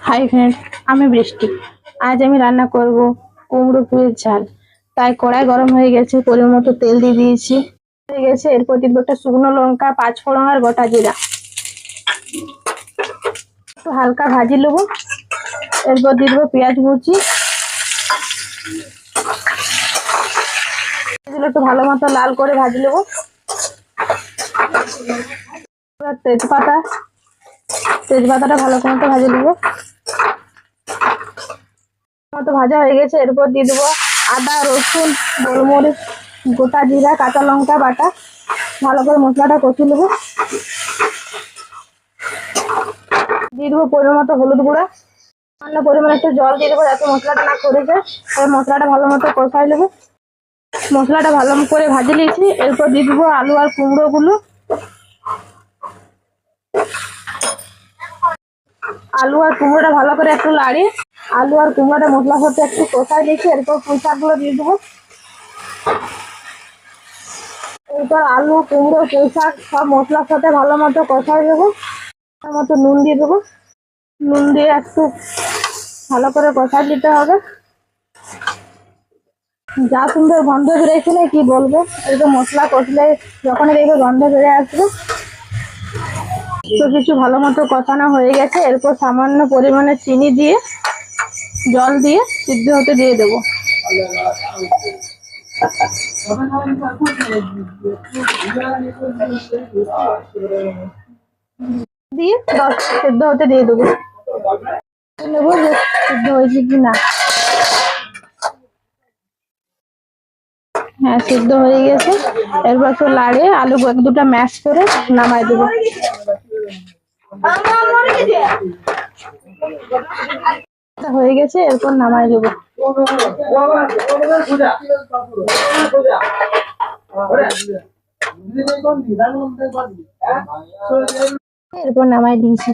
Hi friend, আমি বৃষ্টি। আজ আমি রান্না করব কুমড়ো ফুলের ঝাল। তাই কড়াই গরম হয়ে গেছে, পরিমাণ মতো তেল দিয়ে দিয়েছি। হয়ে গেছে, এরপর দিব একটা শুকনো লঙ্কা, 5 ফোড়ন আর গোটা জিরা। একটু হালকা ভাজি নেবো। এরপর দিয়ে দেবো পেঁয়াজ কুচি। এগুলো একটু ভালো মতো লাল করে ভাজি নেবো। তেজপাতাটা ভালো মতো ভাজি নেবো। মতো ভাজা হয়ে গেছে, এরপর দিয়ে দেবো আদা, রসুন, গোলমরিচ, গোটা জিরা, কাঁচা লঙ্কা বাটা। ভালো করে মশলাটা কষিয়ে নেবো। দিয়ে দেবো পরিমাণ মতো হলুদ গুঁড়া, সামান্য পরিমাণে একটু জল দিয়ে দেবো যাতে মশলাটা না করে যায়। এবার মশলাটা ভালো মতো কষাই নেবো। মশলাটা ভালো করে ভাজে নিয়েছি, এরপর দিয়ে দেবো আলু আর কুমড়ো গুলো। আলু আর কুমড়োটা ভালো করে একটু লাড়িয়ে আলু আর কুমড়োটা মশলার সাথে একটু কষাই দিয়েছি। এরপর পুঁই শাকগুলো দিয়ে দেবো। এরপর আলু, কুমড়ো, পুঁই শাক সব মশলার সাথে ভালো মতো কষাই দেবো। মতো নুন দিয়ে দেবো। নুন দিয়ে একটু ভালো করে কষাই দিতে হবে। যা সুন্দর গন্ধ বেরিয়েছিল কি বলবো। এরকম মশলা কষলে যখনই দেখবে গন্ধ বেরিয়ে আসবে। তো কিছু ভালো মতো কষানো হয়ে গেছে, এরপর সামান্য পরিমাণে চিনি দিয়ে জল দিয়ে সিদ্ধ হতে দিয়ে দেবো। দিয়ে 10 সিদ্ধ হতে দিয়ে দেবো। নেবো যে সিদ্ধ হয়েছে কিনা। হ্যাঁ, সিদ্ধ হয়ে গেছে। এরপর তো লাড়িয়ে আলু এক দুটা ম্যাশ করে নামাই দেবো। হয়ে গেছে, এরপর নামাই দেবো। এরপর নামাই দিয়েছি।